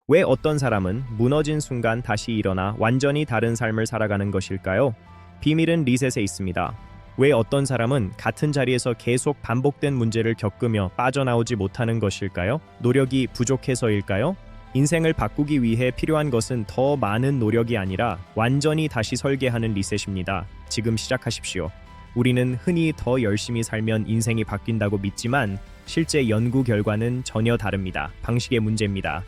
왜 어떤 사람은 무너진 순간 다시 일어나 완전히 다른 삶을 살아가는 것일까요? 비밀은 리셋에 있습니다. 왜 어떤 사람은 같은 자리에서 계속 반복된 문제를 겪으며 빠져나오지 못하는 것일까요? 노력이 부족해서일까요? 인생을 바꾸기 위해 필요한 것은 더 많은 노력이 아니라 완전히 다시 설계하는 리셋입니다. 지금 시작하십시오. 우리는 흔히 더 열심히 살면 인생이 바뀐다고 믿지만 실제 연구 결과는 전혀 다릅니다. 방식의 문제입니다.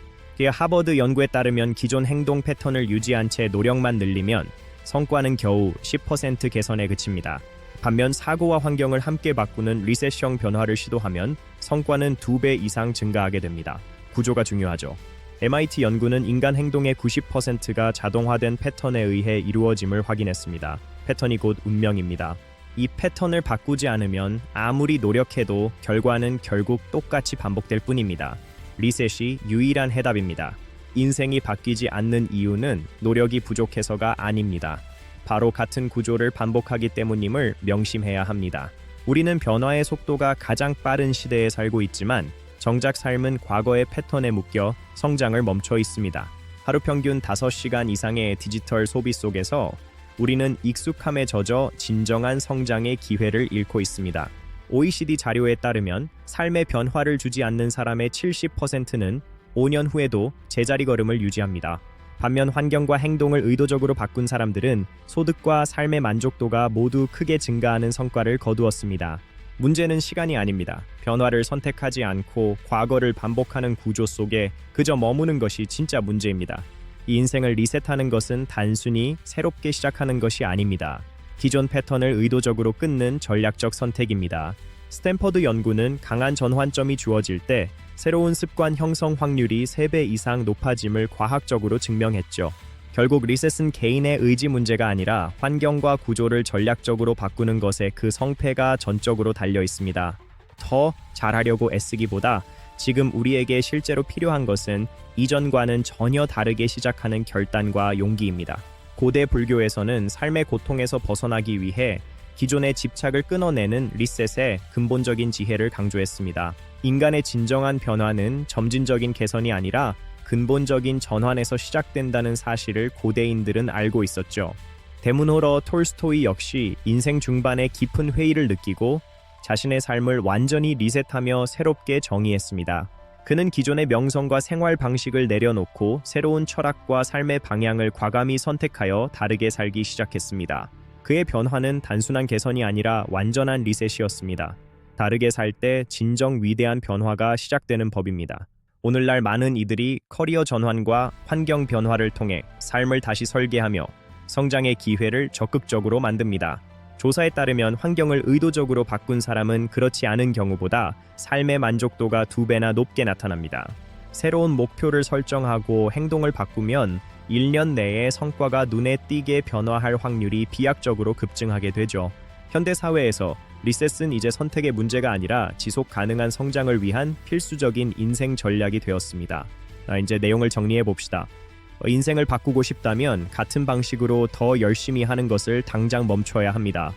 하버드 연구에 따르면 기존 행동 패턴을 유지한 채 노력만 늘리면 성과는 겨우 10% 개선에 그칩니다. 반면 사고와 환경을 함께 바꾸는 리셋형 변화를 시도하면 성과는 2배 이상 증가하게 됩니다. 구조가 중요하죠. MIT 연구는 인간 행동의 90%가 자동화된 패턴에 의해 이루어짐을 확인했습니다. 패턴이 곧 운명입니다. 이 패턴을 바꾸지 않으면 아무리 노력해도 결과는 결국 똑같이 반복될 뿐입니다. 리셋이 유일한 해답입니다. 인생이 바뀌지 않는 이유는 노력이 부족해서가 아닙니다. 바로 같은 구조를 반복하기 때문임을 명심해야 합니다. 우리는 변화의 속도가 가장 빠른 시대에 살고 있지만 정작 삶은 과거의 패턴에 묶여 성장을 멈춰 있습니다. 하루 평균 5시간 이상의 디지털 소비 속에서 우리는 익숙함에 젖어 진정한 성장의 기회를 잃고 있습니다. OECD 자료에 따르면 삶의 변화를 주지 않는 사람의 70%는 5년 후에도 제자리 걸음을 유지합니다. 반면 환경과 행동을 의도적으로 바꾼 사람들은 소득과 삶의 만족도가 모두 크게 증가하는 성과를 거두었습니다. 문제는 시간이 아닙니다. 변화를 선택하지 않고 과거를 반복하는 구조 속에 그저 머무는 것이 진짜 문제입니다. 이 인생을 리셋하는 것은 단순히 새롭게 시작하는 것이 아닙니다. 기존 패턴을 의도적으로 끊는 전략적 선택입니다. 스탠퍼드 연구는 강한 전환점이 주어질 때 새로운 습관 형성 확률이 3배 이상 높아짐을 과학적으로 증명했죠. 결국 리셋은 개인의 의지 문제가 아니라 환경과 구조를 전략적으로 바꾸는 것에 그 성패가 전적으로 달려 있습니다. 더 잘하려고 애쓰기보다 지금 우리에게 실제로 필요한 것은 이전과는 전혀 다르게 시작하는 결단과 용기입니다. 고대 불교에서는 삶의 고통에서 벗어나기 위해 기존의 집착을 끊어내는 리셋의 근본적인 지혜를 강조했습니다. 인간의 진정한 변화는 점진적인 개선이 아니라 근본적인 전환에서 시작된다는 사실을 고대인들은 알고 있었죠. 대문호러 톨스토이 역시 인생 중반에 깊은 회의를 느끼고 자신의 삶을 완전히 리셋하며 새롭게 정의했습니다. 그는 기존의 명성과 생활 방식을 내려놓고 새로운 철학과 삶의 방향을 과감히 선택하여 다르게 살기 시작했습니다. 그의 변화는 단순한 개선이 아니라 완전한 리셋이었습니다. 다르게 살 때 진정 위대한 변화가 시작되는 법입니다. 오늘날 많은 이들이 커리어 전환과 환경 변화를 통해 삶을 다시 설계하며 성장의 기회를 적극적으로 만듭니다. 조사에 따르면 환경을 의도적으로 바꾼 사람은 그렇지 않은 경우보다 삶의 만족도가 2배나 높게 나타납니다. 새로운 목표를 설정하고 행동을 바꾸면 1년 내에 성과가 눈에 띄게 변화할 확률이 비약적으로 급증하게 되죠. 현대 사회에서 리셋은 이제 선택의 문제가 아니라 지속 가능한 성장을 위한 필수적인 인생 전략이 되었습니다. 이제 내용을 정리해 봅시다. 인생을 바꾸고 싶다면 같은 방식으로 더 열심히 하는 것을 당장 멈춰야 합니다.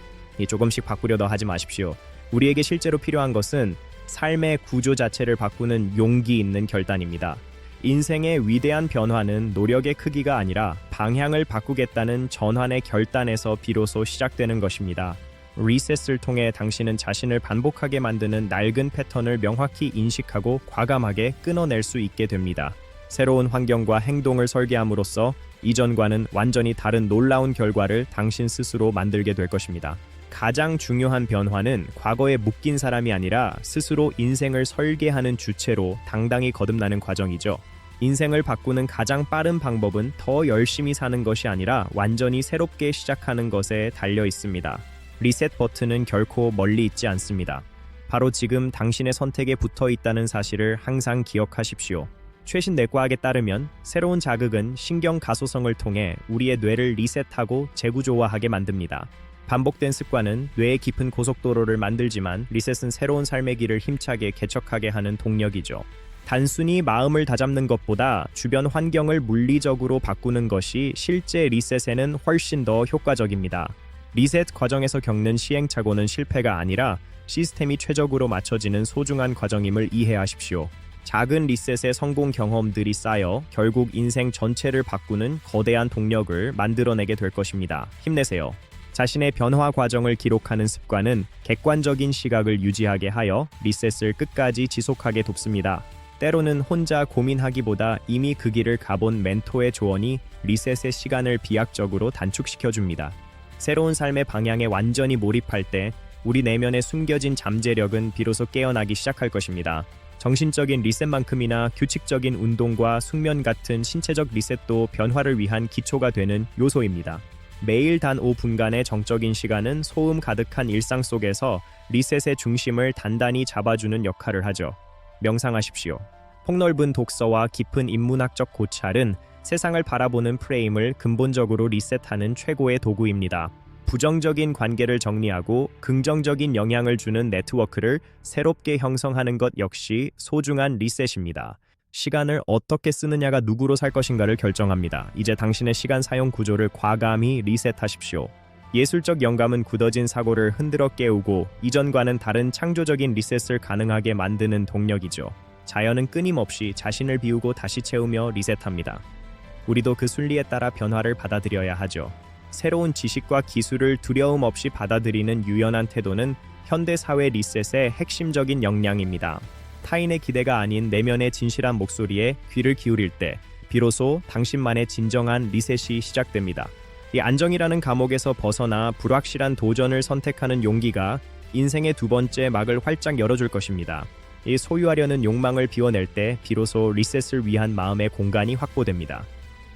조금씩 바꾸려다 하지 마십시오. 우리에게 실제로 필요한 것은 삶의 구조 자체를 바꾸는 용기 있는 결단입니다. 인생의 위대한 변화는 노력의 크기가 아니라 방향을 바꾸겠다는 전환의 결단에서 비로소 시작되는 것입니다. 리셋을 통해 당신은 자신을 반복하게 만드는 낡은 패턴을 명확히 인식하고 과감하게 끊어낼 수 있게 됩니다. 새로운 환경과 행동을 설계함으로써 이전과는 완전히 다른 놀라운 결과를 당신 스스로 만들게 될 것입니다. 가장 중요한 변화는 과거에 묶인 사람이 아니라 스스로 인생을 설계하는 주체로 당당히 거듭나는 과정이죠. 인생을 바꾸는 가장 빠른 방법은 더 열심히 사는 것이 아니라 완전히 새롭게 시작하는 것에 달려 있습니다. 리셋 버튼은 결코 멀리 있지 않습니다. 바로 지금 당신의 선택에 붙어 있다는 사실을 항상 기억하십시오. 최신 내과학에 따르면 새로운 자극은 신경 가소성을 통해 우리의 뇌를 리셋하고 재구조화하게 만듭니다. 반복된 습관은 뇌의 깊은 고속도로를 만들지만 리셋은 새로운 삶의 길을 힘차게 개척하게 하는 동력이죠. 단순히 마음을 다잡는 것보다 주변 환경을 물리적으로 바꾸는 것이 실제 리셋에는 훨씬 더 효과적입니다. 리셋 과정에서 겪는 시행착오는 실패가 아니라 시스템이 최적으로 맞춰지는 소중한 과정임을 이해하십시오. 작은 리셋의 성공 경험들이 쌓여 결국 인생 전체를 바꾸는 거대한 동력을 만들어내게 될 것입니다. 힘내세요. 자신의 변화 과정을 기록하는 습관은 객관적인 시각을 유지하게 하여 리셋을 끝까지 지속하게 돕습니다. 때로는 혼자 고민하기보다 이미 그 길을 가본 멘토의 조언이 리셋의 시간을 비약적으로 단축시켜줍니다. 새로운 삶의 방향에 완전히 몰입할 때 우리 내면에 숨겨진 잠재력은 비로소 깨어나기 시작할 것입니다. 정신적인 리셋만큼이나 규칙적인 운동과 숙면 같은 신체적 리셋도 변화를 위한 기초가 되는 요소입니다. 매일 단 5분간의 정적인 시간은 소음 가득한 일상 속에서 리셋의 중심을 단단히 잡아주는 역할을 하죠. 명상하십시오. 폭넓은 독서와 깊은 인문학적 고찰은 세상을 바라보는 프레임을 근본적으로 리셋하는 최고의 도구입니다. 부정적인 관계를 정리하고 긍정적인 영향을 주는 네트워크를 새롭게 형성하는 것 역시 소중한 리셋입니다. 시간을 어떻게 쓰느냐가 누구로 살 것인가를 결정합니다. 이제 당신의 시간 사용 구조를 과감히 리셋하십시오. 예술적 영감은 굳어진 사고를 흔들어 깨우고 이전과는 다른 창조적인 리셋을 가능하게 만드는 동력이죠. 자연은 끊임없이 자신을 비우고 다시 채우며 리셋합니다. 우리도 그 순리에 따라 변화를 받아들여야 하죠. 새로운 지식과 기술을 두려움 없이 받아들이는 유연한 태도는 현대 사회 리셋의 핵심적인 역량입니다. 타인의 기대가 아닌 내면의 진실한 목소리에 귀를 기울일 때 비로소 당신만의 진정한 리셋이 시작됩니다. 이 안정이라는 감옥에서 벗어나 불확실한 도전을 선택하는 용기가 인생의 두 번째 막을 활짝 열어줄 것입니다. 이 소유하려는 욕망을 비워낼 때 비로소 리셋을 위한 마음의 공간이 확보됩니다.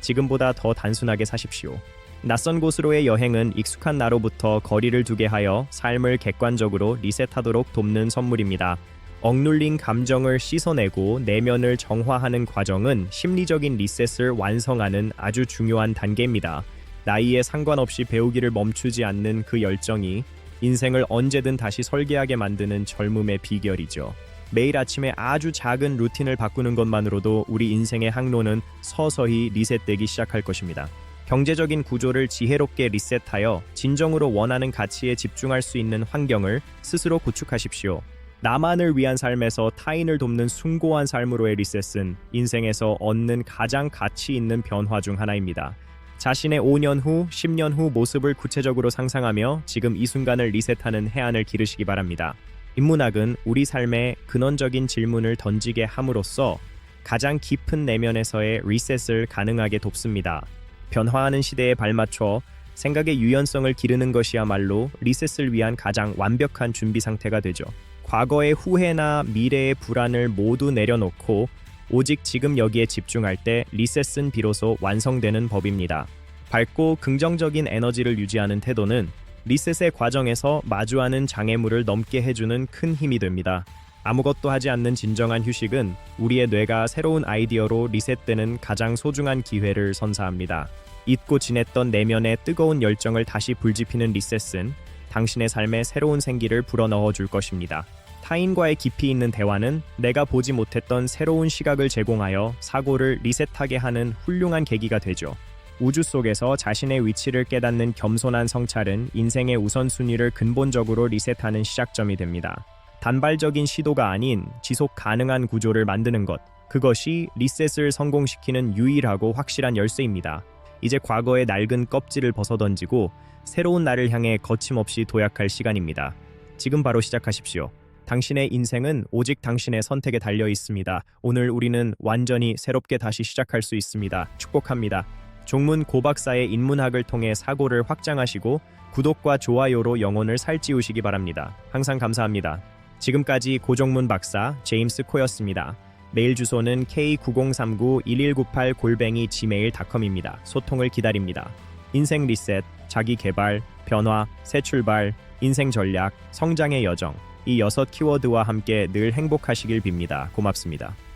지금보다 더 단순하게 사십시오. 낯선 곳으로의 여행은 익숙한 나로부터 거리를 두게 하여 삶을 객관적으로 리셋하도록 돕는 선물입니다. 억눌린 감정을 씻어내고 내면을 정화하는 과정은 심리적인 리셋을 완성하는 아주 중요한 단계입니다. 나이에 상관없이 배우기를 멈추지 않는 그 열정이 인생을 언제든 다시 설계하게 만드는 젊음의 비결이죠. 매일 아침에 아주 작은 루틴을 바꾸는 것만으로도 우리 인생의 항로는 서서히 리셋되기 시작할 것입니다. 경제적인 구조를 지혜롭게 리셋하여 진정으로 원하는 가치에 집중할 수 있는 환경을 스스로 구축하십시오. 나만을 위한 삶에서 타인을 돕는 숭고한 삶으로의 리셋은 인생에서 얻는 가장 가치 있는 변화 중 하나입니다. 자신의 5년 후, 10년 후 모습을 구체적으로 상상하며 지금 이 순간을 리셋하는 해안을 기르시기 바랍니다. 인문학은 우리 삶에 근원적인 질문을 던지게 함으로써 가장 깊은 내면에서의 리셋을 가능하게 돕습니다. 변화하는 시대에 발맞춰 생각의 유연성을 기르는 것이야말로 리셋을 위한 가장 완벽한 준비 상태가 되죠. 과거의 후회나 미래의 불안을 모두 내려놓고 오직 지금 여기에 집중할 때 리셋은 비로소 완성되는 법입니다. 밝고 긍정적인 에너지를 유지하는 태도는 리셋의 과정에서 마주하는 장애물을 넘게 해주는 큰 힘이 됩니다. 아무것도 하지 않는 진정한 휴식은 우리의 뇌가 새로운 아이디어로 리셋되는 가장 소중한 기회를 선사합니다. 잊고 지냈던 내면의 뜨거운 열정을 다시 불지피는 리셋은 당신의 삶에 새로운 생기를 불어넣어 줄 것입니다. 타인과의 깊이 있는 대화는 내가 보지 못했던 새로운 시각을 제공하여 사고를 리셋하게 하는 훌륭한 계기가 되죠. 우주 속에서 자신의 위치를 깨닫는 겸손한 성찰은 인생의 우선순위를 근본적으로 리셋하는 시작점이 됩니다. 단발적인 시도가 아닌 지속 가능한 구조를 만드는 것, 그것이 리셋을 성공시키는 유일하고 확실한 열쇠입니다. 이제 과거의 낡은 껍질을 벗어던지고 새로운 날을 향해 거침없이 도약할 시간입니다. 지금 바로 시작하십시오. 당신의 인생은 오직 당신의 선택에 달려 있습니다. 오늘 우리는 완전히 새롭게 다시 시작할 수 있습니다. 축복합니다. 종문 고박사의 인문학을 통해 사고를 확장하시고 구독과 좋아요로 영혼을 살찌우시기 바랍니다. 항상 감사합니다. 지금까지 고종문 박사 제임스 코였습니다. 메일 주소는 k90391198@gmail.com입니다. 소통을 기다립니다. 인생 리셋, 자기 개발, 변화, 새 출발, 인생 전략, 성장의 여정, 이 6 키워드와 함께 늘 행복하시길 빕니다. 고맙습니다.